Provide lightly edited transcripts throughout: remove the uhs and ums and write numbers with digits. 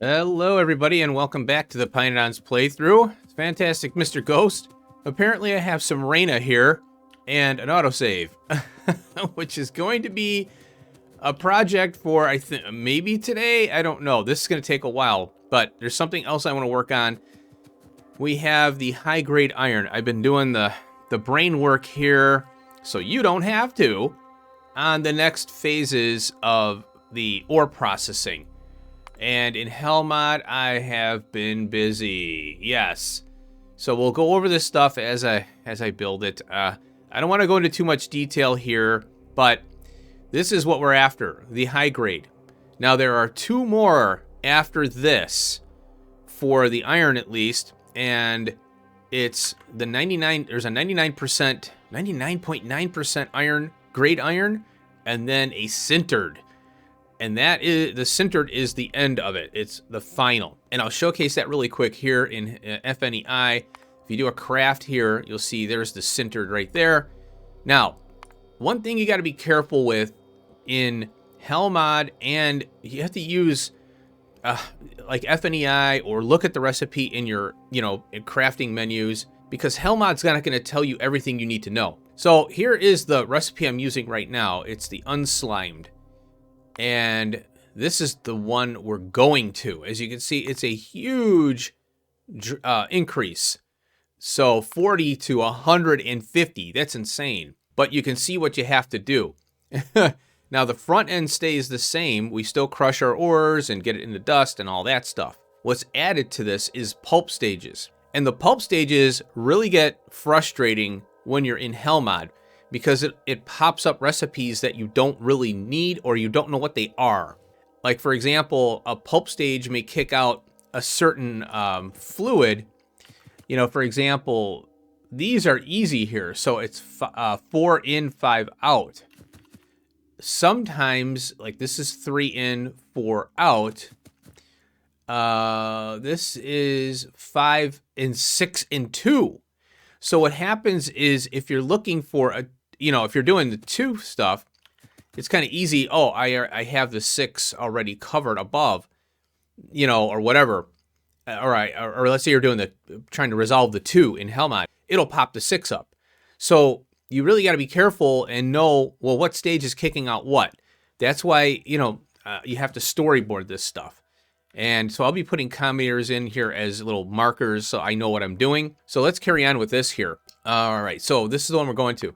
Hello, everybody, and welcome back to the pYanodons playthrough. It's fantastic, Mr. Ghost. Apparently, I have some Reyna here and an autosave, which is going to be a project for, I think, maybe today? I don't know. This is going to take a while, but there's something else I want to work on. We have the high-grade iron. I've been doing the brain work here, so you don't have to, on the next phases of the ore processing. And in Hellmod, I have been busy. Yes. So we'll go over this stuff as I build it. I don't want to go into too much detail here, but this is what we're after, the high grade. Now there are two more after this, for the iron at least, and it's the 99. There's a 99%, 99.9% iron, grade iron, and then a sintered. And that is, the sintered is the end of it. It's the final. And I'll showcase that really quick here in FNEI. If you do a craft here, you'll see there's the sintered right there. Now, one thing you got to be careful with in Hellmod, and you have to use like FNEI or look at the recipe in your, in crafting menus, because Hellmod's not going to tell you everything you need to know. So here is the recipe I'm using right now. It's the unslimed. And this is the one we're going to. As you can see, it's a huge increase. So 40 to 150, that's insane. But you can see what you have to do. Now the front end stays the same. We still crush our ores and get it in the dust and all that stuff. What's added to this is pulp stages. And the pulp stages really get frustrating when you're in Hellmod, because it pops up recipes that you don't really need or you don't know what they are. Like, for example, a pulp stage may kick out a certain fluid. For example, these are easy here. So it's 4 in, 5 out. Sometimes, like this is 3 in, 4 out. This is 5 in, 6 in, 2. So what happens is, if you're looking for a, if you're doing the 2 stuff, it's kind of easy. Oh, I have the 6 already covered above, or whatever. All right, or let's say you're doing trying to resolve the 2 in Hellmod, it'll pop the 6 up. So you really got to be careful and know, well, what stage is kicking out what. That's why, you have to storyboard this stuff. And so I'll be putting commentators in here as little markers so I know what I'm doing. So let's carry on with this here. All right, so this is the one we're going to.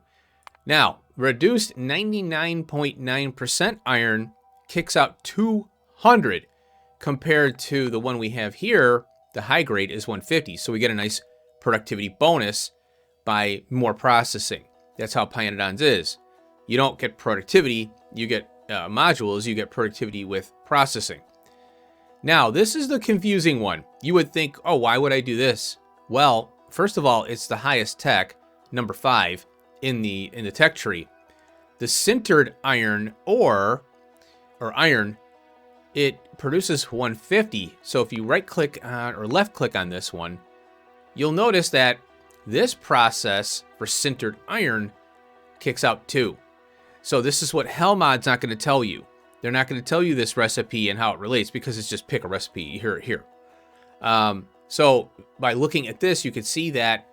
Now, reduced 99.9% iron kicks out 200, compared to the one we have here, the high grade, is 150. So we get a nice productivity bonus by more processing. That's how pYanodons is. You don't get productivity, you get modules, you get productivity with processing. Now, this is the confusing one. You would think, oh, why would I do this? Well, first of all, it's the highest tech, number 5, in the tech tree. The sintered iron or iron, it produces 150. So if you right click on or left click on this one, you'll notice that this process for sintered iron kicks out 2. So this is what Hellmod's not going to tell you. They're not going to tell you this recipe and how it relates, because it's just pick a recipe here. So by looking at this, you can see that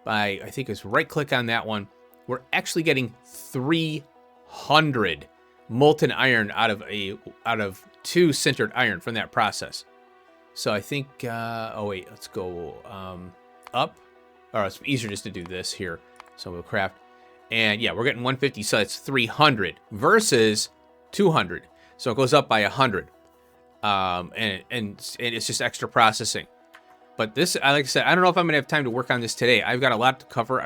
by, I think it's right click on that one, we're actually getting 300 molten iron out of 2 sintered iron from that process. So I think, oh wait, let's go up. Or it's easier just to do this here. So we'll craft. And yeah, we're getting 150, so it's 300 versus 200. So it goes up by 100. And it's just extra processing. But this, like I said, I don't know if I'm going to have time to work on this today. I've got a lot to cover.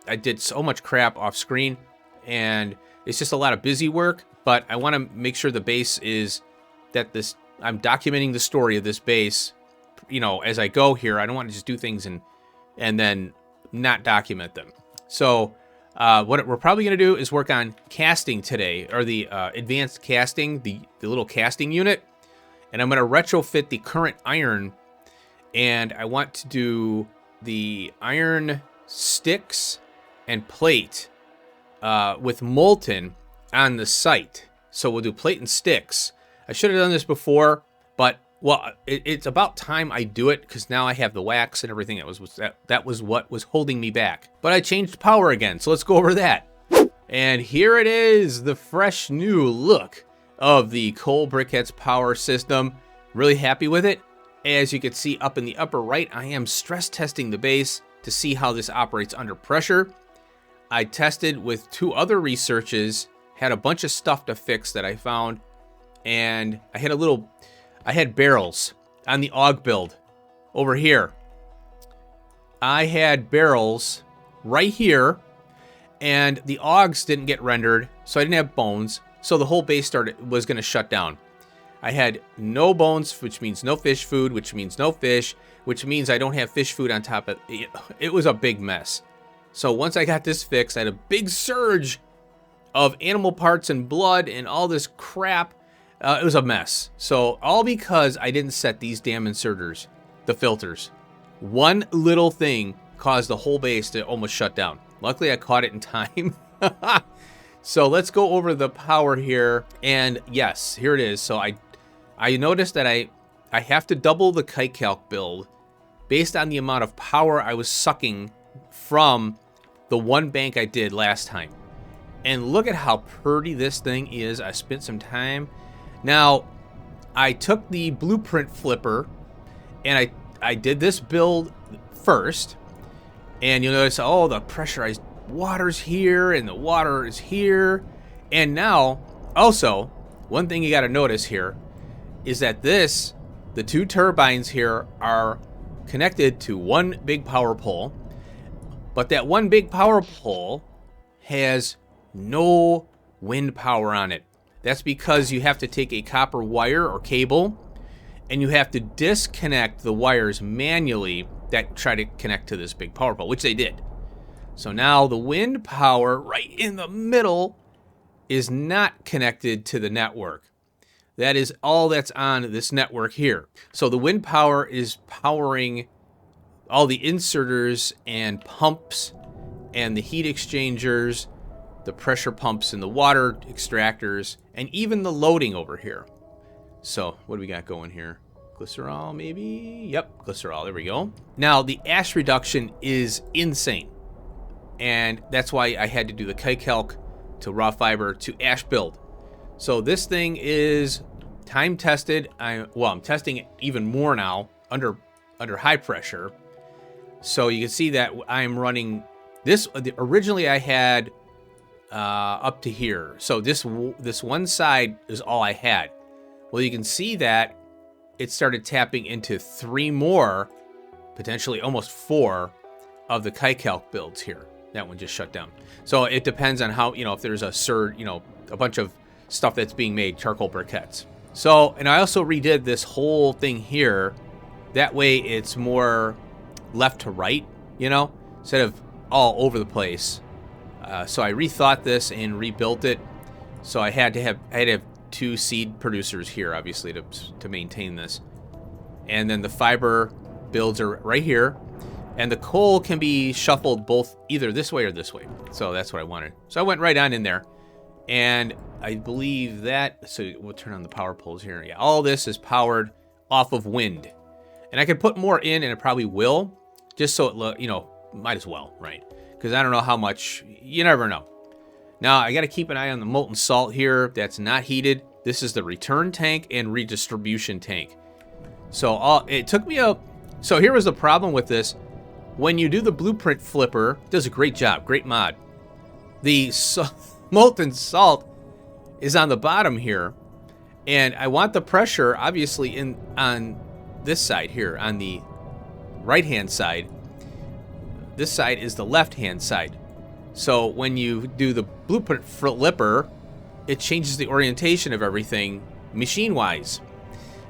I did so much crap off screen, and it's just a lot of busy work. But I want to make sure the base is that I'm documenting the story of this base, as I go here. I don't want to just do things and then not document them. So what we're probably going to do is work on casting today, or the advanced casting, the little casting unit. And I'm going to retrofit the current iron, and I want to do the iron sticks and plate with molten on the site. So we'll do plate and sticks. I should have done this before, but Well, it's about time I do it, because now I have the wax and everything. That was what was holding me back. But I changed power again, so let's go over that. And here it is, the fresh new look of the coal briquettes power system. Really happy with it. As you can see up in the upper right, I am stress testing the base to see how this operates under pressure. I tested with 2 other researches, had a bunch of stuff to fix that I found, and I had barrels on the AUG build over here. I had barrels right here, and the AUGs didn't get rendered, so I didn't have bones, so the whole base was going to shut down. I had no bones, which means no fish food, which means no fish, which means I don't have fish food on top of it. It was a big mess. So once I got this fixed, I had a big surge of animal parts and blood and all this crap. It was a mess. So all because I didn't set these damn inserters, the filters. One little thing caused the whole base to almost shut down. Luckily, I caught it in time. So let's go over the power here. And yes, here it is. So I noticed that I have to double the kite calc build based on the amount of power I was sucking from the one bank I did last time. And look at how pretty this thing is. I spent some time. Now, I took the blueprint flipper and I did this build first. And you'll notice, oh, the pressurized water's here and the water is here. And now, also, one thing you got to notice here is that the 2 turbines here are connected to one big power pole. But that one big power pole has no wind power on it. That's because you have to take a copper wire or cable and you have to disconnect the wires manually that try to connect to this big power pole, which they did. So now the wind power right in the middle is not connected to the network. That is all that's on this network here. So the wind power is powering all the inserters and pumps and the heat exchangers, the pressure pumps and the water extractors, and even the loading over here. So what do we got going here? Glycerol, maybe? Yep, glycerol, there we go. Now the ash reduction is insane. And that's why I had to do the kite calc to raw fiber to ash build. So this thing is time tested. I'm testing it even more now under high pressure. So you can see that I'm running this. Originally I had up to here. So this one side is all I had. Well, you can see that it started tapping into 3 more, potentially almost 4 of the kite calc builds here. That one just shut down. So it depends on how, if there's a surge, a bunch of stuff that's being made, charcoal briquettes. So, and I also redid this whole thing here. That way it's more left to right, instead of all over the place. So I rethought this and rebuilt it. So I had to have 2 seed producers here, obviously, to maintain this. And then the fiber builds are right here. And the coal can be shuffled both either this way or this way. So that's what I wanted. So I went right on in there. And I believe that, so we'll turn on the power poles here. Yeah, all this is powered off of wind. And I could put more in, and it probably will, just so it, might as well, right? Because I don't know how much, you never know. Now, I got to keep an eye on the molten salt here. That's not heated. This is the return tank and redistribution tank. So it took me so here was the problem with this. When you do the blueprint flipper, it does a great job, great mod. The molten salt is on the bottom here, and I want the pressure, obviously, on this side here, on the right-hand side. This side is the left-hand side. So when you do the blueprint flipper, it changes the orientation of everything machine-wise.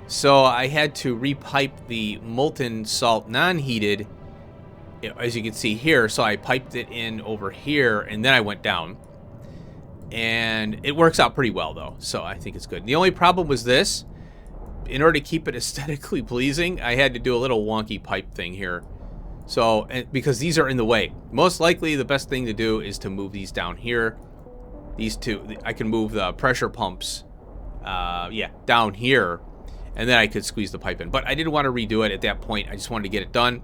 So I had to repipe the molten salt non-heated, as you can see here. So I piped it in over here, and then I went down. And it works out pretty well, though, so I think it's good. The only problem was this. In order to keep it aesthetically pleasing, I had to do a little wonky pipe thing here. So, because these are in the way. Most likely, the best thing to do is to move these down here. These 2, I can move the pressure pumps, down here. and then I could squeeze the pipe in. But I didn't want to redo it at that point. I just wanted to get it done,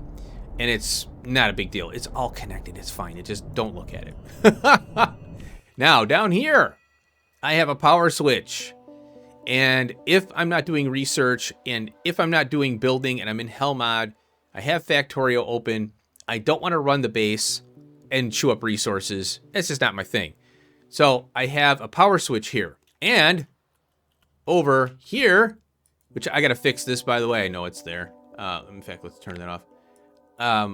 and it's not a big deal. It's all connected. It's fine. It just don't look at it. Now, down here, I have a power switch. And if I'm not doing research, and if I'm not doing building, and I'm in hell mod, I have Factorio open. I don't want to run the base and chew up resources. It's just not my thing. So I have a power switch here. And over here, which I got to fix this, by the way. I know it's there. In fact, let's turn that off.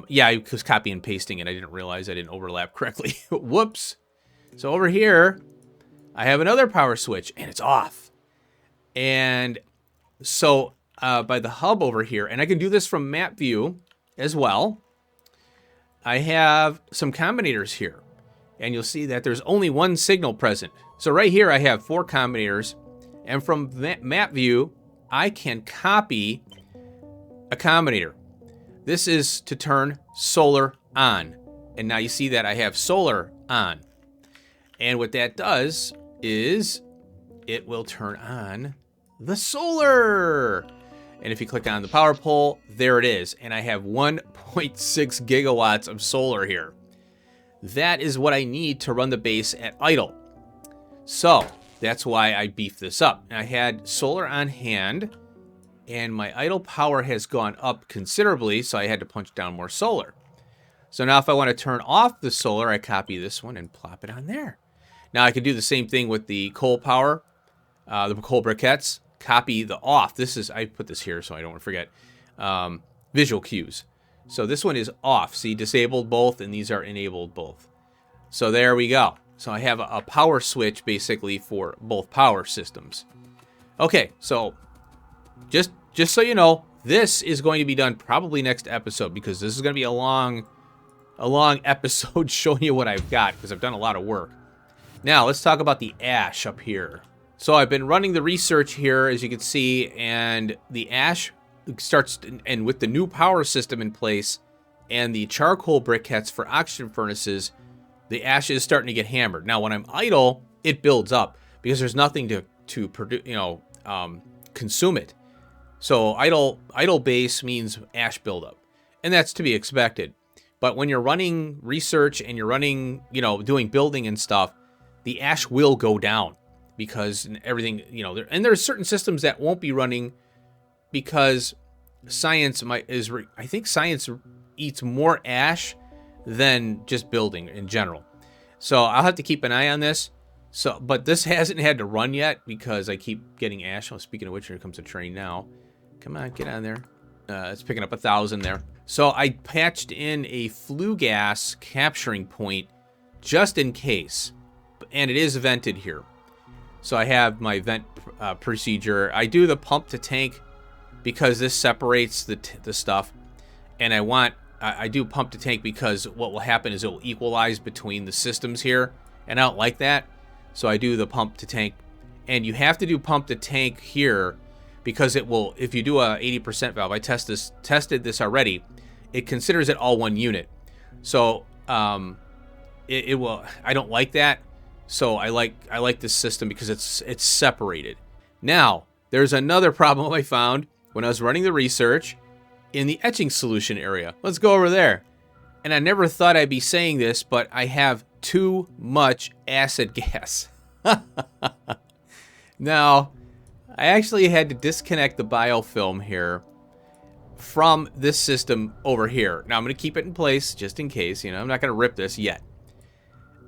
Yeah, I was copy and pasting it. I didn't realize I didn't overlap correctly. Whoops. So over here, I have another power switch, and it's off. And so by the hub over here, and I can do this from map view as well, I have some combinators here. And you'll see that there's only one signal present. So right here, I have 4 combinators. And from map view, I can copy a combinator. This is to turn solar on. And now you see that I have solar on. And what that does is it will turn on the solar. And if you click on the power pole, there it is. And I have 1.6 gigawatts of solar here. That is what I need to run the base at idle. So that's why I beefed this up. I had solar on hand, and my idle power has gone up considerably, so I had to punch down more solar. So now if I want to turn off the solar, I copy this one and plop it on there. Now I could do the same thing with the coal power, the coal briquettes. Copy the off. This is, I put this here so I don't forget, visual cues. So this one is off. See, disabled both, and these are enabled both. So there we go. So I have a power switch basically for both power systems. Okay, so just so you know, this is going to be done probably next episode, because this is going to be a long episode showing you what I've got, because I've done a lot of work. Now let's talk about the ash up here. So I've been running the research here, as you can see, and the ash starts, and with the new power system in place and the charcoal briquettes for oxygen furnaces, the ash is starting to get hammered. Now, when I'm idle, it builds up because there's nothing to produce, consume it. So idle base means ash buildup, and that's to be expected. But when you're running research and you're running, doing building and stuff, the ash will go down because everything, and there's certain systems that won't be running because science I think science eats more ash than just building in general. So I'll have to keep an eye on this. So, but this hasn't had to run yet because I keep getting ash. Oh, speaking of which, here comes a train now. Come on, get on there. It's picking up 1,000 there. So I patched in a flue gas capturing point just in case, and it is vented here. So I have my vent procedure. I do the pump to tank because this separates the stuff, and I do pump to tank because what will happen is it will equalize between the systems here, and I don't like that. So I do the pump to tank, and you have to do pump to tank here because it will, if you do a 80% valve, I tested this already, it considers it all one unit. So it will, I don't like that. So I like this system because it's separated. Now, there's another problem I found when I was running the research in the etching solution area. Let's go over there. And I never thought I'd be saying this, but I have too much acid gas. Now, I actually had to disconnect the biofilm here from this system over here. Now, I'm going to keep it in place just in case. I'm not going to rip this yet.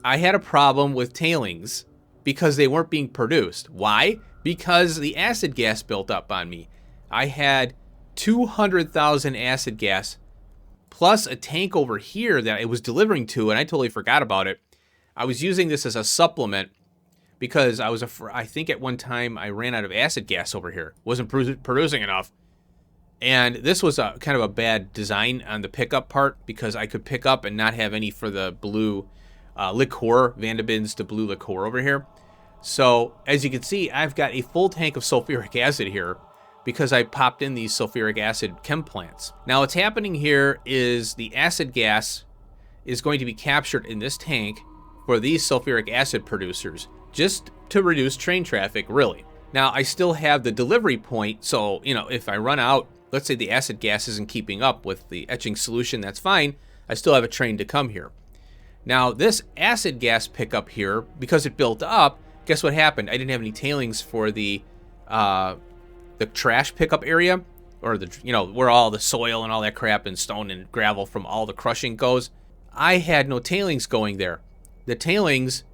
I had a problem with tailings because they weren't being produced. Why? Because the acid gas built up on me. I had 200,000 acid gas plus a tank over here that it was delivering to, and I totally forgot about it. I was using this as a supplement because I think at one time I ran out of acid gas over here. Wasn't producing enough. And this was a kind of a bad design on the pickup part because I could pick up and not have any for the blue liqueur, Vandabins to blue liqueur over here. So as you can see, I've got a full tank of sulfuric acid here because I popped in these sulfuric acid chem plants. Now what's happening here is the acid gas is going to be captured in this tank for these sulfuric acid producers just to reduce train traffic, really. Now, I still have the delivery point, so, you know, if I run out, let's say the acid gas isn't keeping up with the etching solution, that's fine. I still have a train to come here. Now, this acid gas pickup here, because it built up, guess what happened? I didn't have any tailings for the trash pickup area, or the, you know, where all the soil and all that crap and stone and gravel from all the crushing goes. I had no tailings going there. The tailings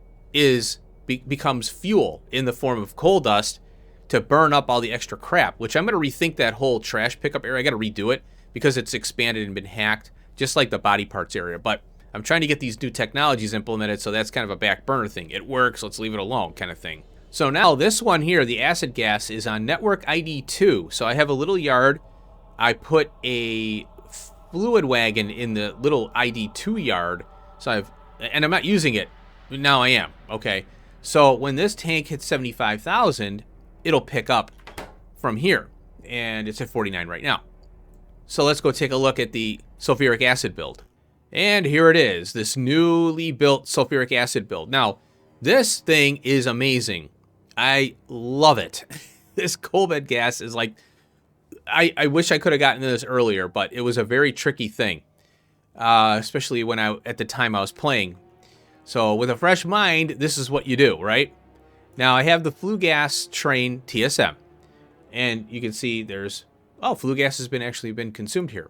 becomes fuel in the form of coal dust to burn up all the extra crap, which I'm going to rethink that whole trash pickup area. I got to redo it because it's expanded and been hacked, just like the body parts area. But I'm trying to get these new technologies implemented, so that's kind of a back burner thing. It works, let's leave it alone kind of thing. So now this one here, the acid gas, is on network ID 2. So I have a little yard. I put a fluid wagon in the little ID 2 yard. So and I'm not using it. Now I am. Okay. So when this tank hits 75,000, it'll pick up from here. And it's at 49 right now. So let's go take a look at the sulfuric acid build. And here it is, this newly built sulfuric acid build. Now, this thing is amazing. I love it. This coal bed gas is like, I wish I could have gotten this earlier, but it was a very tricky thing, especially when at the time I was playing. So with a fresh mind, this is what you do, right? Now I have the flue gas train TSM, and you can see there's, oh, flue gas has actually been consumed here.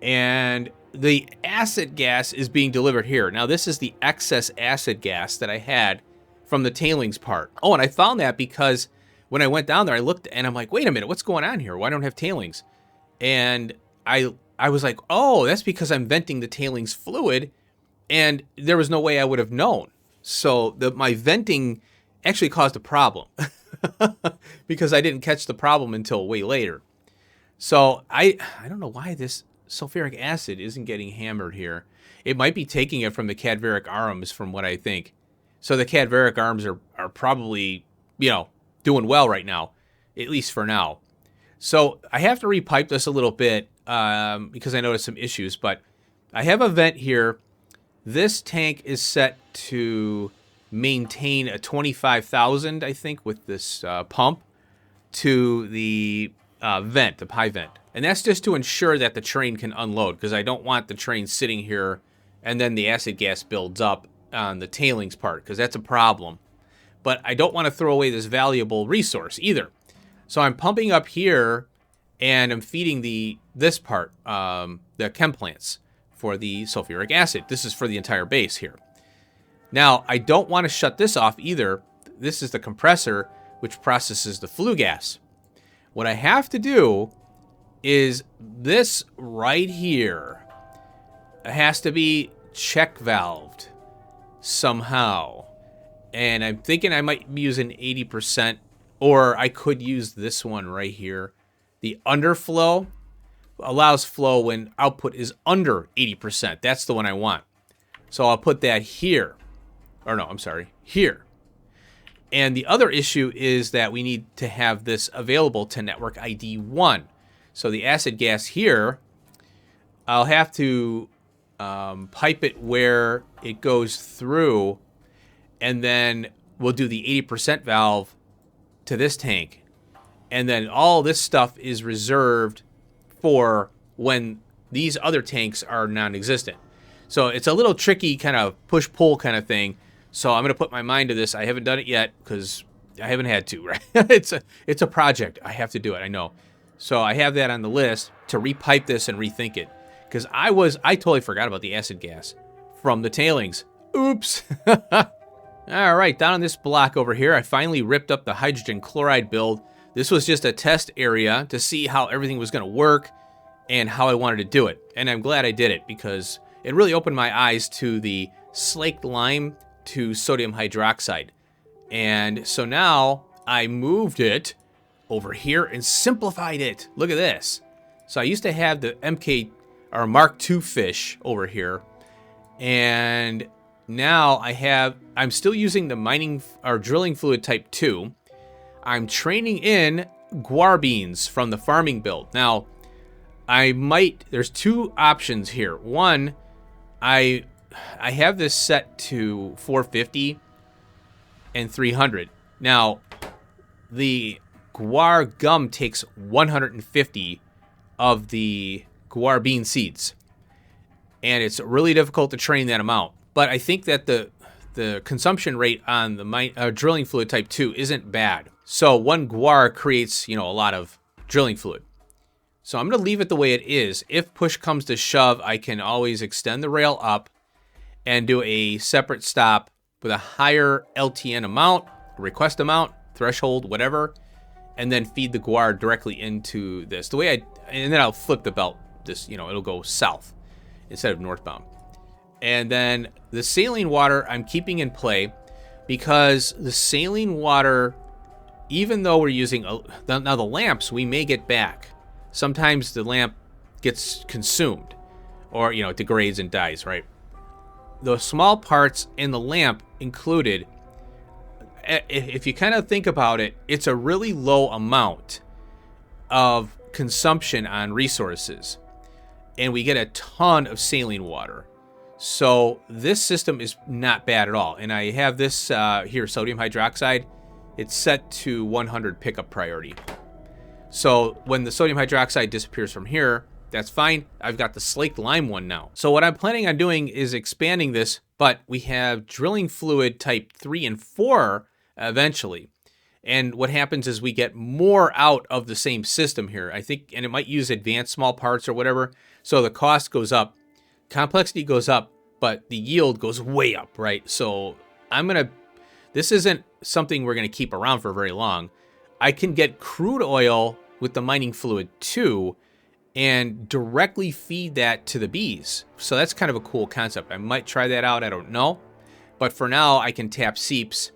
And the acid gas is being delivered here. Now this is the excess acid gas that I had from the tailings part. Oh, and I found that because when I went down there, I looked and I'm like, wait a minute, what's going on here? Why don't I have tailings? And I was like, oh, that's because I'm venting the tailings fluid, and there was no way I would have known. So my venting actually caused a problem because I didn't catch the problem until way later. So I don't know why this sulfuric acid isn't getting hammered here. It might be taking it from the cadaveric arms, from what I think. So the cadaveric arms are probably, you know, doing well right now, at least for now. So I have to repipe this a little bit because I noticed some issues, but I have a vent here. This tank is set to maintain a 25,000, I think, with this pump to the vent, the pie vent. And that's just to ensure that the train can unload, because I don't want the train sitting here and then the acid gas builds up on the tailings part, because that's a problem. But I don't want to throw away this valuable resource either. So I'm pumping up here and I'm feeding this part, the chem plants for the sulfuric acid. This is for the entire base here. Now, I don't want to shut this off either. This is the compressor, which processes the flue gas. What I have to do is this right here. It has to be check valved somehow. And I'm thinking I might be using 80%, or I could use this one right here. The underflow allows flow when output is under 80%. That's the one I want. So I'll put that here. Or no, I'm sorry, here. And the other issue is that we need to have this available to network ID 1. So the acid gas here, I'll have to pipe it where it goes through, and then we'll do the 80% valve to this tank. And then all this stuff is reserved for when these other tanks are non-existent. So it's a little tricky kind of push-pull kind of thing. So I'm going to put my mind to this. I haven't done it yet because I haven't had to, right? It's a project. I have to do it, I know. So I have that on the list to repipe this and rethink it. Because I totally forgot about the acid gas from the tailings. Oops. All right, down on this block over here, I finally ripped up the hydrogen chloride build. This was just a test area to see how everything was going to work and how I wanted to do it. And I'm glad I did it because it really opened my eyes to the slaked lime to sodium hydroxide. And so now I moved it over here and simplified it. Look at this. So I used to have the MK or Mark II fish over here, and now I'm still using the mining or drilling fluid type 2. I'm training in guar beans from the farming build. Now, there's two options here. One, I have this set to 450 and 300. Now, the guar gum takes 150 of the guar bean seeds. And it's really difficult to train that amount. But I think that the consumption rate on the drilling fluid type 2 isn't bad. So 1 guar creates, a lot of drilling fluid. So I'm going to leave it the way it is. If push comes to shove, I can always extend the rail up and do a separate stop with a higher LTN amount, request amount, threshold, whatever, and then feed the guar directly into this. And then I'll flip the belt. It'll go south instead of northbound. And then the saline water I'm keeping in play because the saline water, even though we're using now the lamps, we may get back. Sometimes the lamp gets consumed or, it degrades and dies, right? The small parts in the lamp included, if you kind of think about it, it's a really low amount of consumption on resources. And we get a ton of saline water. So this system is not bad at all. And I have this here, sodium hydroxide. It's set to 100 pickup priority. So when the sodium hydroxide disappears from here, that's fine. I've got the slaked lime one now. So what I'm planning on doing is expanding this, but we have drilling fluid type 3 and 4 eventually. And what happens is we get more out of the same system here, I think, and it might use advanced small parts or whatever. So the cost goes up, complexity goes up, but the yield goes way up, right? So this isn't something we're gonna keep around for very long. I can get crude oil with the mining fluid too, and directly feed that to the bees. So that's kind of a cool concept. I might try that out, I don't know. But for now, I can tap seeps.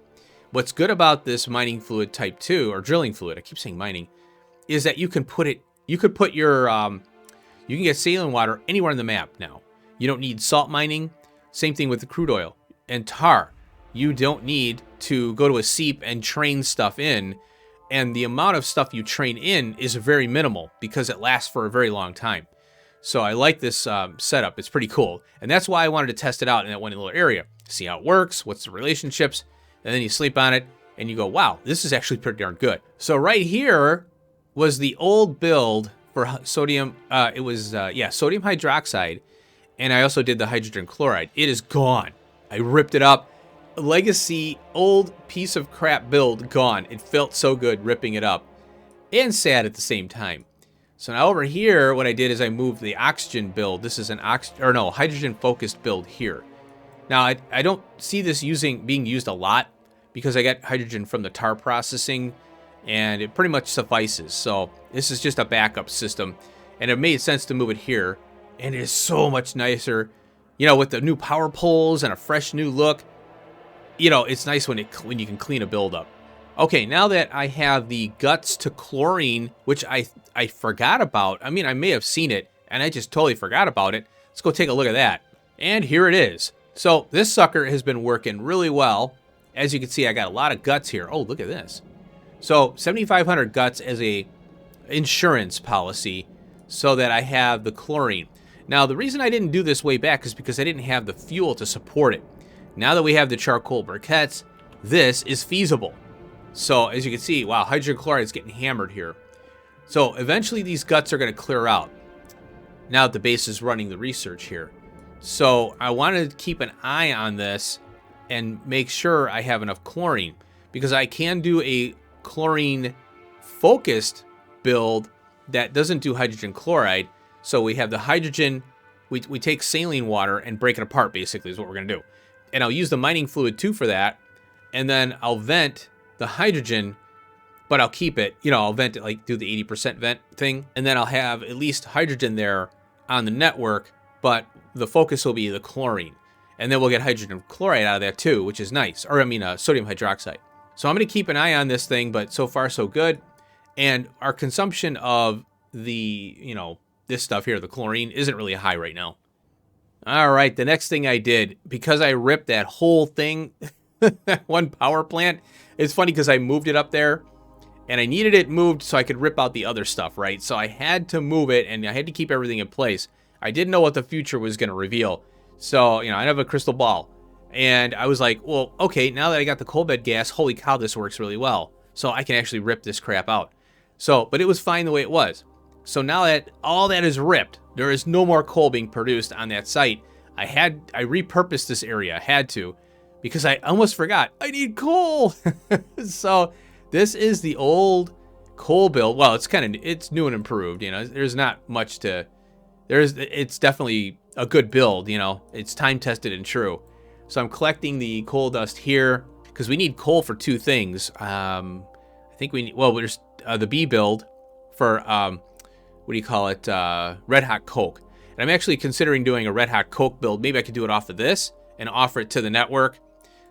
What's good about this mining fluid type 2, or drilling fluid, I keep saying mining, is that you can you can get saline water anywhere on the map now. You don't need salt mining. Same thing with the crude oil. And tar. You don't need to go to a seep and train stuff in. And the amount of stuff you train in is very minimal because it lasts for a very long time. So I like this setup. It's pretty cool. And that's why I wanted to test it out in that one little area. See how it works, what's the relationships, and then you sleep on it and you go, wow, this is actually pretty darn good. So right here was the old build for sodium. It was sodium hydroxide. And I also did the hydrogen chloride. It is gone. I ripped it up. Legacy, old piece of crap build, gone. It felt so good ripping it up and sad at the same time. So now over here, what I did is I moved the oxygen build. This is an hydrogen focused build here. Now I don't see this being used a lot because I got hydrogen from the tar processing and it pretty much suffices. So this is just a backup system and it made sense to move it here. And it is so much nicer, with the new power poles and a fresh new look. It's nice when you can clean a build up. Okay, now that I have the guts to chlorine, which I forgot about. I mean, I may have seen it, and I just totally forgot about it. Let's go take a look at that. And here it is. So this sucker has been working really well. As you can see, I got a lot of guts here. Oh, look at this. So 7,500 guts as a insurance policy so that I have the chlorine. Now, the reason I didn't do this way back is because I didn't have the fuel to support it. Now that we have the charcoal briquettes, this is feasible. So as you can see, wow, hydrogen chloride is getting hammered here. So eventually these guts are going to clear out. Now that the base is running the research here. So I wanted to keep an eye on this and make sure I have enough chlorine. Because I can do a chlorine focused build that doesn't do hydrogen chloride. So we have the hydrogen, we take saline water and break it apart basically is what we're going to do. And I'll use the mining fluid too for that. And then I'll vent the hydrogen, but I'll keep it, I'll vent it, like do the 80% vent thing. And then I'll have at least hydrogen there on the network, but the focus will be the chlorine. And then we'll get hydrogen chloride out of that too, which is nice. Or sodium hydroxide. So I'm going to keep an eye on this thing, but so far so good. And our consumption of the, this stuff here, the chlorine, isn't really high right now. All right, the next thing I did, because I ripped that whole thing, one power plant, it's funny because I moved it up there and I needed it moved so I could rip out the other stuff, right? So I had to move it and I had to keep everything in place. I didn't know what the future was going to reveal. So, I have a crystal ball and I was like, well, okay, now that I got the coal bed gas, holy cow, this works really well. So I can actually rip this crap out. So, but it was fine the way it was. So now that all that is ripped, there is no more coal being produced on that site. I repurposed this area. I had to, because I almost forgot. I need coal. So this is the old coal build. Well, it's new and improved. You know, there's not much to. It's definitely a good build. You know, it's time tested and true. So I'm collecting the coal dust here because we need coal for two things. I think we need. Well, there's the B build for what do you call it? Red hot coke. And I'm actually considering doing a red hot coke build. Maybe I could do it off of this and offer it to the network.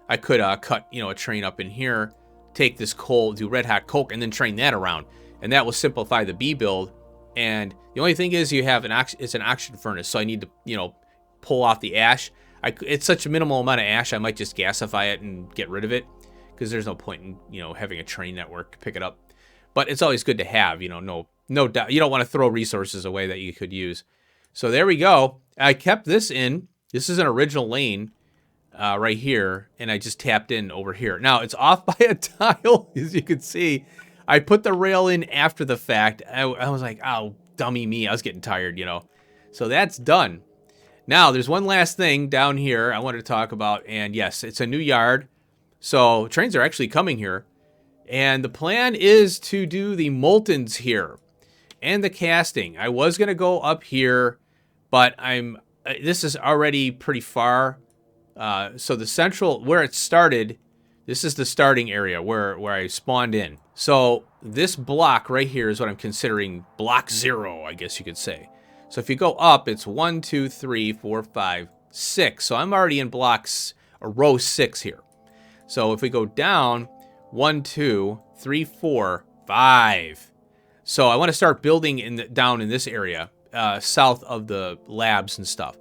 I could cut, a train up in here, take this coal, do red hot coke, and then train that around. And that will simplify the B build. And the only thing is you have it's an oxygen furnace, so I need to, pull off the ash. It's such a minimal amount of ash, I might just gasify it and get rid of it, because there's no point in, having a train network pick it up. But it's always good to have, no doubt. You don't want to throw resources away that you could use. So there we go. I kept this in. This is an original lane right here, and I just tapped in over here. Now, it's off by a tile, as you can see. I put the rail in after the fact. I was like, oh, dummy me. I was getting tired, So that's done. Now, there's one last thing down here I wanted to talk about, and yes, it's a new yard. So trains are actually coming here, and the plan is to do the moltons here and the casting. I was going to go up here, but this is already pretty far. So the central, where it started, this is the starting area where I spawned in. So this block right here is what I'm considering block 0, I guess you could say. So if you go up, it's 1, 2, 3, 4, 5, 6. So I'm already in row 6 here. So if we go down, 1, 2, 3, 4, 5. So I want to start building down in this area, south of the labs and stuff.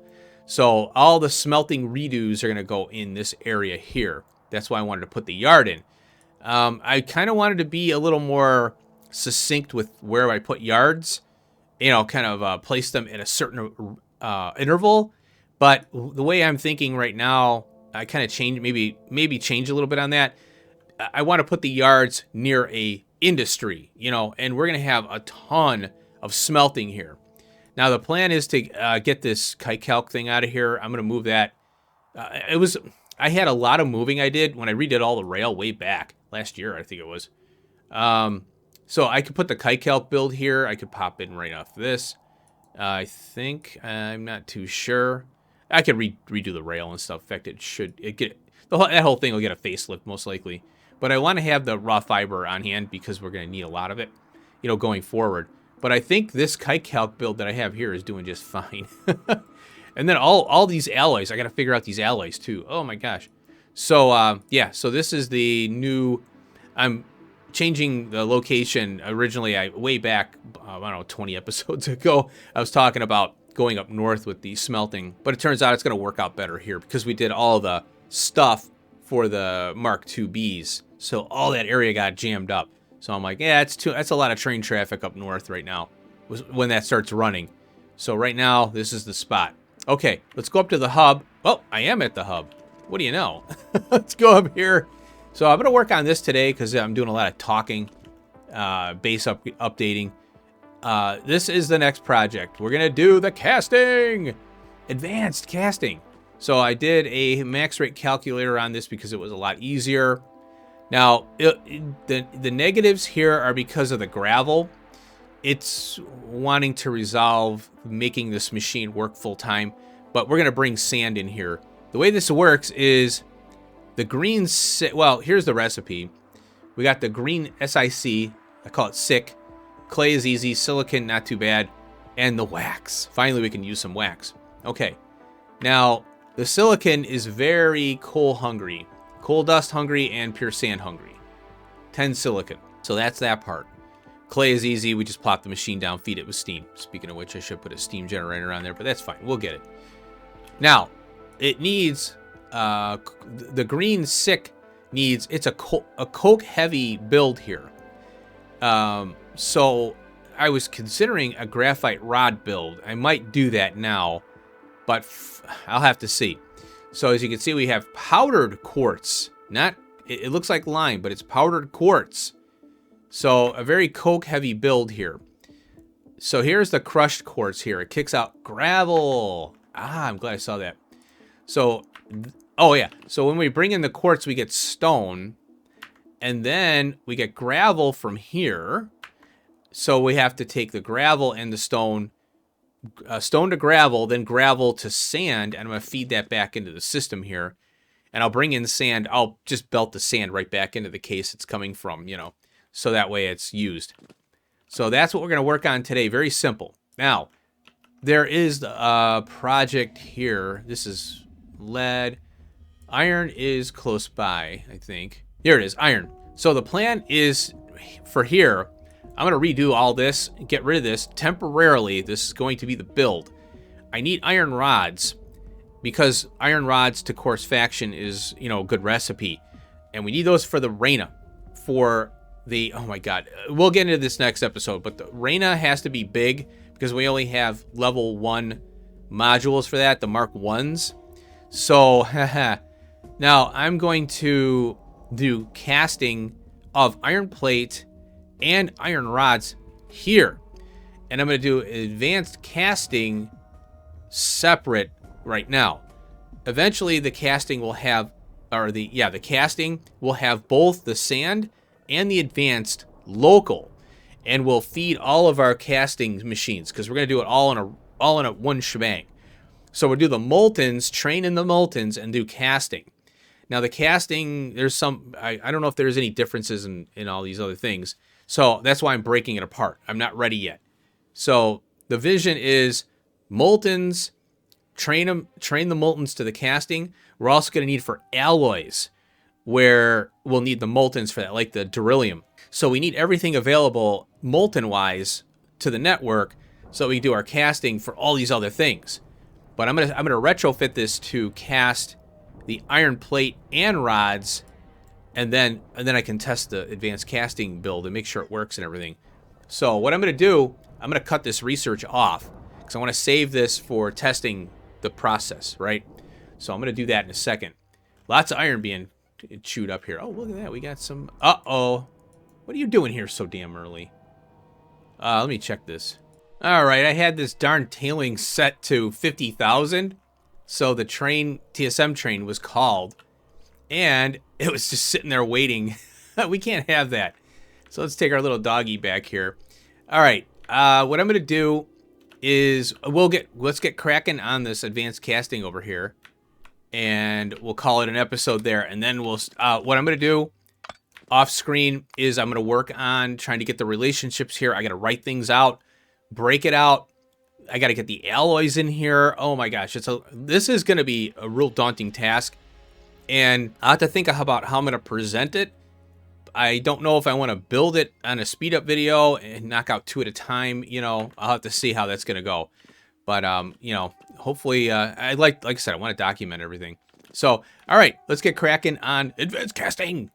So all the smelting redos are going to go in this area here. That's why I wanted to put the yard in. I kind of wanted to be a little more succinct with where I put yards, kind of place them in a certain interval. But the way I'm thinking right now, I kind of change, maybe change a little bit on that. I want to put the yards near a industry, and we're going to have a ton of smelting here. Now, the plan is to get this kite-calc thing out of here. I'm going to move that. I had a lot of moving I did when I redid all the rail way back last year, I think it was. So I could put the kite-calc build here. I could pop in right off this. I think, I'm not too sure. I could redo the rail and stuff. In fact, that whole thing will get a facelift most likely. But I want to have the raw fiber on hand because we're going to need a lot of it, going forward. But I think this kite-calc build that I have here is doing just fine. And then all these alloys, I got to figure out these alloys too. Oh my gosh. So yeah, so this is the new, I'm changing the location. Originally, way back, I don't know, 20 episodes ago, I was talking about going up north with the smelting. But it turns out it's going to work out better here because we did all the stuff for the Mark IIBs. So all that area got jammed up. So I'm like, yeah, that's a lot of train traffic up north right now when that starts running. So right now, this is the spot. Okay, let's go up to the hub. Oh, I am at the hub. What do you know? Let's go up here. So I'm going to work on this today because I'm doing a lot of talking, base updating. This is the next project. We're going to do the casting. Advanced casting. So I did a max rate calculator on this because it was a lot easier. Now, the negatives here are because of the gravel. It's wanting to resolve making this machine work full time, but we're going to bring sand in here. The way this works is the green, well, here's the recipe. We got the green SiC, I call it SiC. Clay is easy, silicon not too bad, and the wax. Finally, we can use some wax. Okay, now the silicon is very coal hungry. Coal dust hungry and pure sand hungry. 10 silicon. So that's that part. Clay is easy. We just plop the machine down, feed it with steam. Speaking of which, I should put a steam generator on there, but that's fine. We'll get it. Now, it needs, the green SiC needs, it's a coke heavy build here. So I was considering a graphite rod build. I might do that now, but I'll have to see. So as you can see, we have powdered quartz. It looks like lime, but it's powdered quartz. So a very coke heavy build here. So here's the crushed quartz here. It kicks out gravel. Ah, I'm glad I saw that. So, oh yeah. So when we bring in the quartz, we get stone. And then we get gravel from here. So we have to take the gravel and the stone, stone to gravel, then gravel to sand. And I'm going to feed that back into the system here. And I'll bring in sand. I'll just belt the sand right back into the case it's coming from, you know, so that way it's used. So that's what we're going to work on today. Very simple. Now, there is a project here. This is lead. Iron is close by, I think. Here it is, iron. So the plan is for here, I'm going to redo all this, get rid of this temporarily. This is going to be the build. I need iron rods because iron rods to course faction is, you know, a good recipe. And we need those for the Reyna. For the, oh my god, we'll get into this next episode, but the Reyna has to be big because we only have level 1 modules for that, the Mark 1s. So, now I'm going to do casting of iron plate and iron rods here. And I'm going to do advanced casting separate right now. Eventually the casting will have, or the casting will have both the sand and the advanced local, and we'll feed all of our casting machines because we're going to do it all in a one shebang. So we'll do the moltens, train in the moltens, and do casting. Now the casting, there's some, I don't know if there's any differences in all these other things. So that's why I'm breaking it apart. I'm not ready yet. So the vision is moltens, train the moltens to the casting. We're also going to need for alloys, where we'll need the moltens for that, like the beryllium. So we need everything available molten-wise to the network so we can do our casting for all these other things. But I'm gonna retrofit this to cast the iron plate and rods, and then I can test the advanced casting build and make sure it works and everything. So what I'm gonna do, I'm gonna cut this research off because I want to save this for testing the process, right? So I'm gonna do that in a second. Lots of iron being chewed up here. Oh, look at that. We got some... Uh-oh. What are you doing here so damn early? Let me check this. All right, I had this darn tailing set to 50,000. So the train, TSM train, was called. And it was just sitting there waiting. We can't have that. So let's take our little doggy back here. All right. What I'm going to do is let's get cracking on this advanced casting over here. And we'll call it an episode there. And then we'll, what I'm going to do off screen is I'm going to work on trying to get the relationships here. I got to write things out, break it out. I got to get the alloys in here. Oh my gosh. This is going to be a real daunting task. And I have to think about how I'm going to present it. I don't know if I want to build it on a speed up video and knock out 2 at a time. You know, I'll have to see how that's going to go. But, you know, hopefully, like I said, I want to document everything. So, all right, let's get cracking on advanced casting.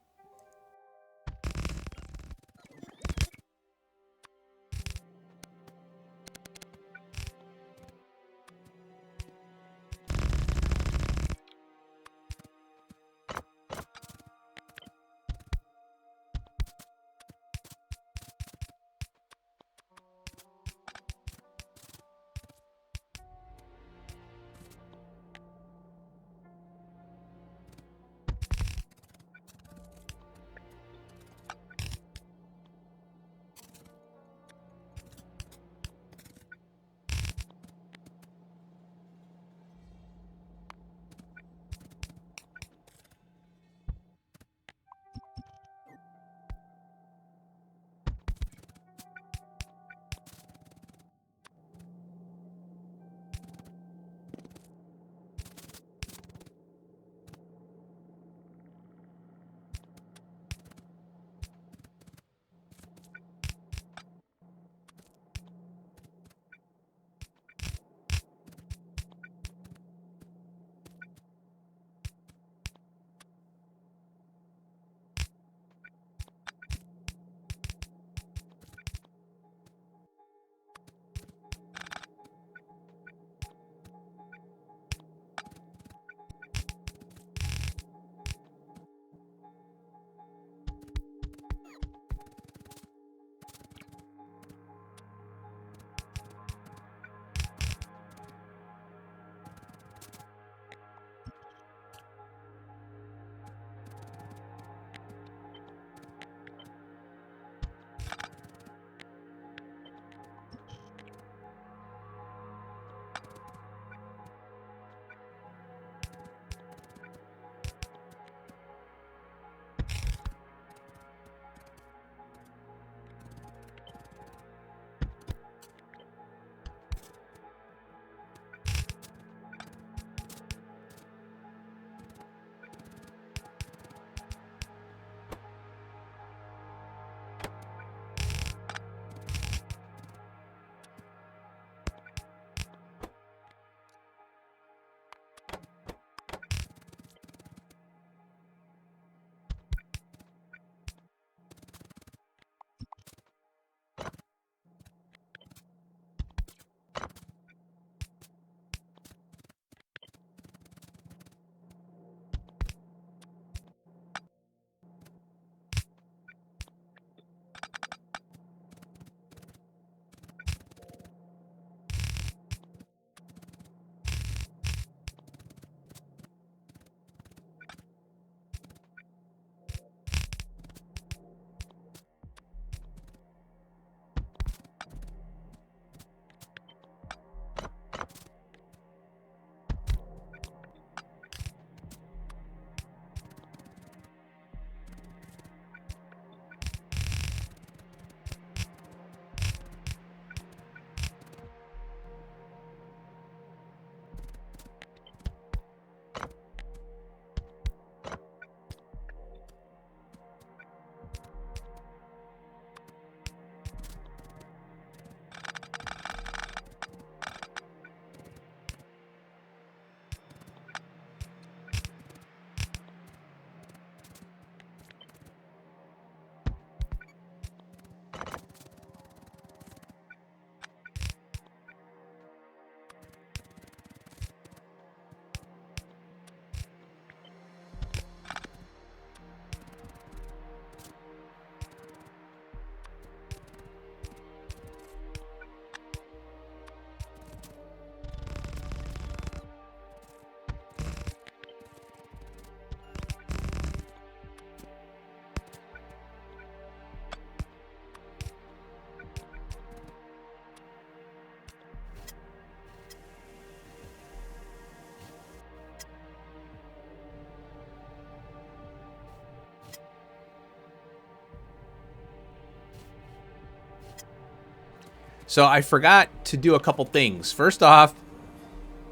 So I forgot to do a couple things. First off,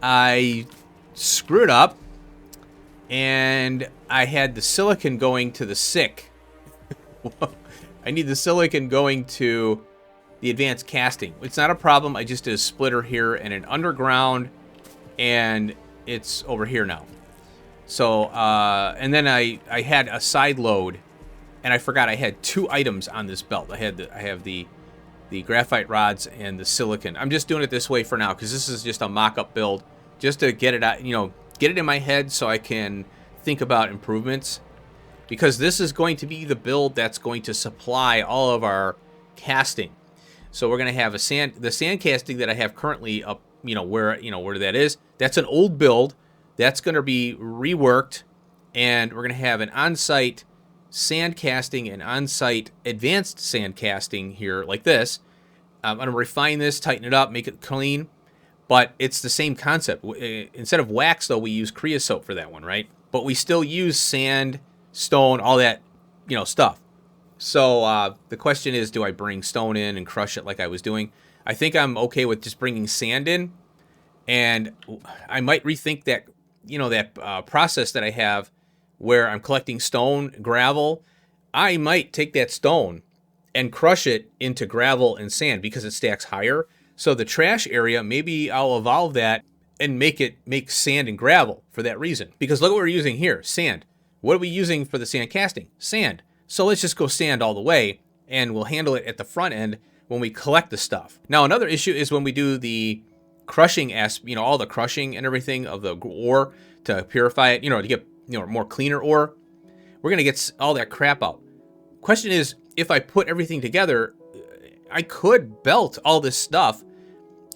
I screwed up, and I had the silicon going to the SICK. I need the silicon going to the advanced casting. It's not a problem. I just did a splitter here and an underground, and it's over here now. So, and then I had a side load, and I forgot I had 2 items on this belt. I have the graphite rods and the silicon. I'm just doing it this way for now because this is just a mock-up build, just to get it out, get it in my head so I can think about improvements. Because this is going to be the build that's going to supply all of our casting. So we're going to have the sand casting that I have currently up, where that is. That's an old build. That's going to be reworked, and we're going to have an on-site sand casting and on-site advanced sand casting here like this. I'm going to refine this, tighten it up, make it clean, but it's the same concept. Instead of wax, though, we use creosote for that one, right? But we still use sand, stone, all that, stuff. So the question is, do I bring stone in and crush it like I was doing? I think I'm okay with just bringing sand in, and I might rethink that, that process that I have where I'm collecting stone, gravel. I might take that stone and crush it into gravel and sand because it stacks higher. So the trash area, maybe I'll evolve that and make sand and gravel for that reason. Because look what we're using here, sand. What are we using for the sand casting? Sand. So let's just go sand all the way, and we'll handle it at the front end when we collect the stuff. Now, another issue is when we do the crushing, all the crushing and everything of the ore to purify it, to get, more cleaner ore, we're going to get all that crap out. Question is, if I put everything together, I could belt all this stuff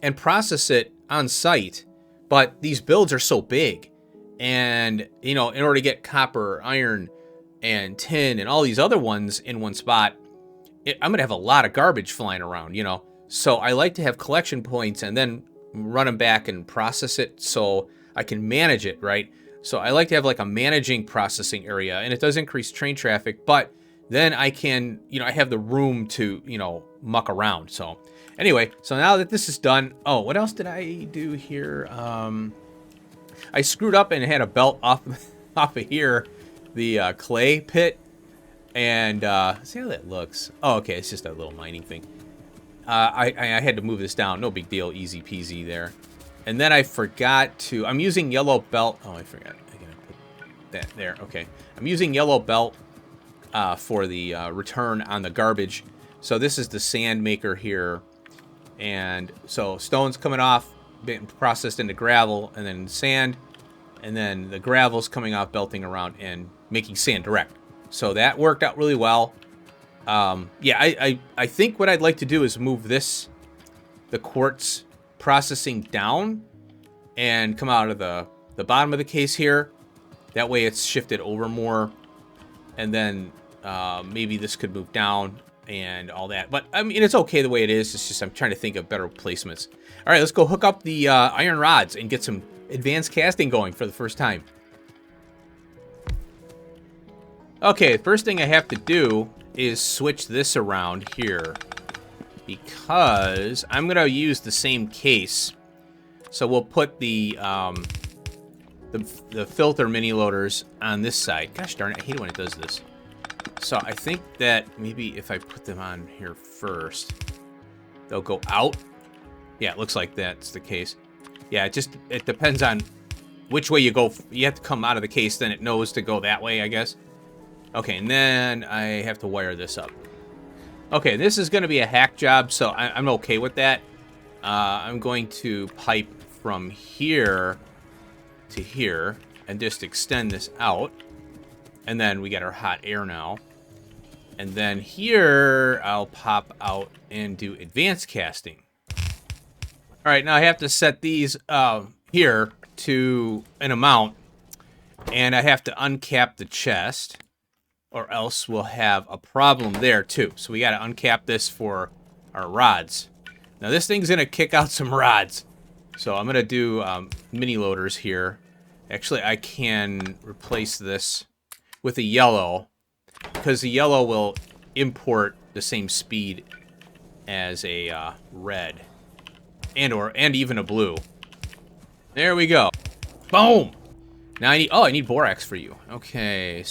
and process it on site, but these builds are so big. And, in order to get copper, iron, and tin, and all these other ones in one spot, I'm going to have a lot of garbage flying around, So I like to have collection points and then run them back and process it so I can manage it, right? So I like to have like a managing processing area, and it does increase train traffic, but then I can, I have the room to, muck around. So anyway, so now that this is done, oh, what else did I do here? I screwed up and had a belt off of here, the clay pit, and see how that looks. Oh, okay, it's just a little mining thing. I had to move this down. No big deal, easy peasy there. And then I forgot to. I'm using yellow belt. Oh, I forgot. I gotta put that there. Okay, I'm using yellow belt for the return on the garbage. So this is the sand maker here, and so stone's coming off, being processed into gravel, and then sand, and then the gravel's coming off, belting around and making sand direct. So that worked out really well. Yeah, I think what I'd like to do is move the quartz processing down and come out of the bottom of the case here. That way it's shifted over more, and then maybe this could move down and all that. But I mean, it's okay the way it is. It's just I'm trying to think of better placements. All right, let's go hook up the iron rods and get some advanced casting going for the first time. Okay, first thing I have to do is switch this around here because I'm gonna use the same case. So we'll put the filter mini loaders on this side. Gosh darn it, I hate it when it does this. So I think that maybe if I put them on here first, they'll go out. Yeah, it looks like that's the case. Yeah, it depends on which way you go. You have to come out of the case, then it knows to go that way, I guess. Okay, and then I have to wire this up. Okay, this is going to be a hack job, so I'm okay with that. I'm going to pipe from here to here and just extend this out. And then we get our hot air now. And then here, I'll pop out and do advanced casting. All right, now I have to set these here to an amount. And I have to uncap the chest, or else we'll have a problem there too. So we got to uncap this for our rods. Now this thing's going to kick out some rods. So I'm going to do mini loaders here. Actually, I can replace this with a yellow, because the yellow will import the same speed as a red. And even a blue. There we go. Boom! Now I need borax for you. Okay.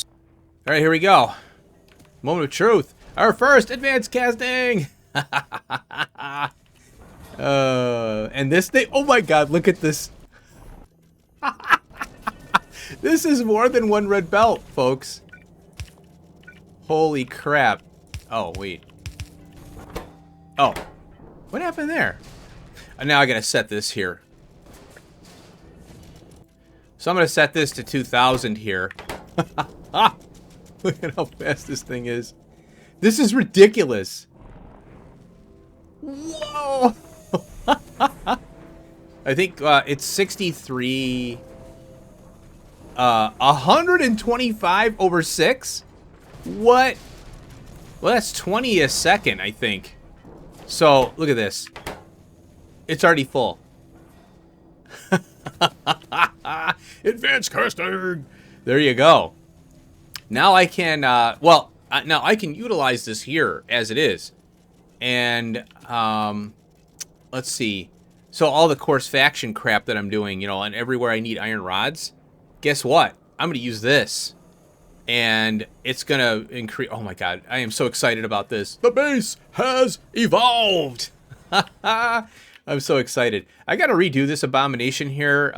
Alright, here we go. Moment of truth. Our first advanced casting! And this thing, oh my god, look at this. This is more than one red belt, folks. Holy crap. Oh, wait. Oh. What happened there? Now I gotta set this here. So I'm gonna set this to 2,000 here. Look at how fast this thing is. This is ridiculous. Whoa! I think it's 63... 125 over 6? What? Well, that's 20 a second, I think. So, look at this. It's already full. Advanced casting! There you go. Now I can, now I can utilize this here as it is. And, let's see. So all the coarse faction crap that I'm doing, you know, and everywhere I need iron rods, guess what? I'm going to use this. And it's going to increase... Oh my god, I am so excited about this. The base has evolved! I'm so excited. I got to redo this abomination here.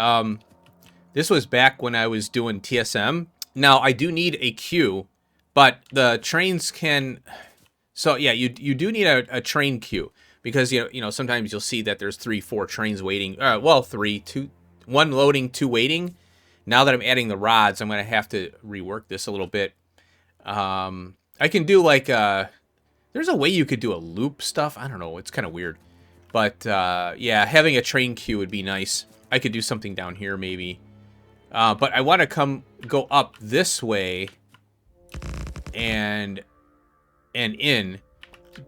This was back when I was doing TSM. Now, I do need a queue, but the trains can... So, yeah, you do need a train queue. Because, you know, sometimes you'll see that there's 3, 4 trains waiting. Well, 3, 2... 1 loading, 2 waiting. Now that I'm adding the rods, I'm going to have to rework this a little bit. I can do like... there's a way you could do a loop stuff. I don't know. It's kind of weird. But, yeah, having a train queue would be nice. I could do something down here, maybe. But I want to go up this way and in.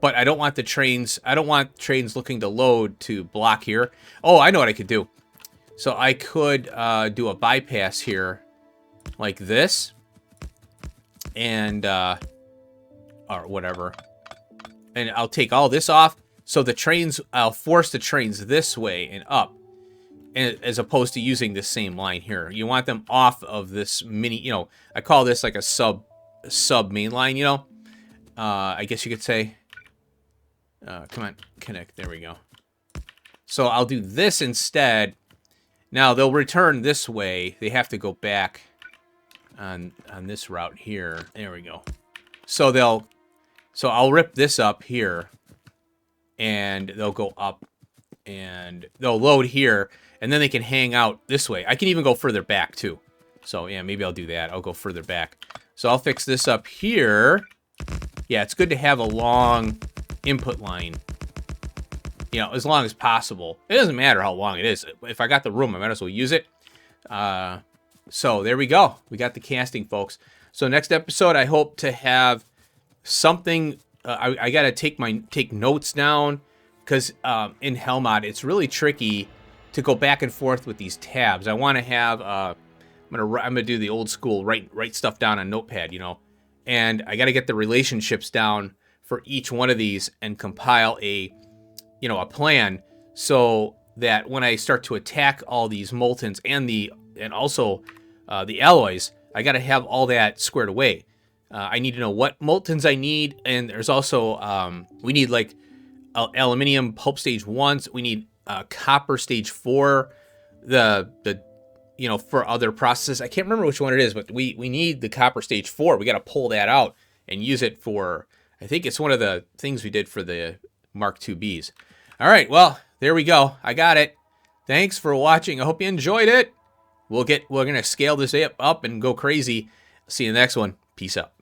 But I don't want the trains... I don't want trains looking to load to block here. Oh, I know what I could do. So I could do a bypass here like this. And, or whatever. And I'll take all this off. So the trains... I'll force the trains this way and up. As opposed to using this same line here. You want them off of this mini... You know, I call this like a sub main line, you know. I guess you could say... come on, connect. There we go. So I'll do this instead. Now they'll return this way. They have to go back on this route here. There we go. So I'll rip this up here, and they'll go up, and they'll load here, and then they can hang out this way. I can even go further back too. So yeah, maybe I'll do that. I'll go further back. So I'll fix this up here. Yeah, it's good to have a long input line, you know, as long as possible. It doesn't matter how long it is. If I got the room, I might as well use it. So there we go. We got the casting, folks. So next episode, I hope to have something. I got to take notes down, because in Hellmod, it's really tricky to go back and forth with these tabs. I want to have. I'm gonna do the old school, write stuff down on Notepad, you know, and I got to get the relationships down for each one of these and compile a plan, so that when I start to attack all these moltens and also the alloys, I got to have all that squared away. I need to know what moltens I need, and there's also we need like aluminium pulp stage 1. We need copper stage 4. The for other processes. I can't remember which one it is, but we need the copper stage 4. We got to pull that out and use it for. I think it's one of the things we did for the Mark IIBs. All right, well, there we go. I got it. Thanks for watching. I hope you enjoyed it. We're going to scale this up and go crazy. See you in the next one. Peace out.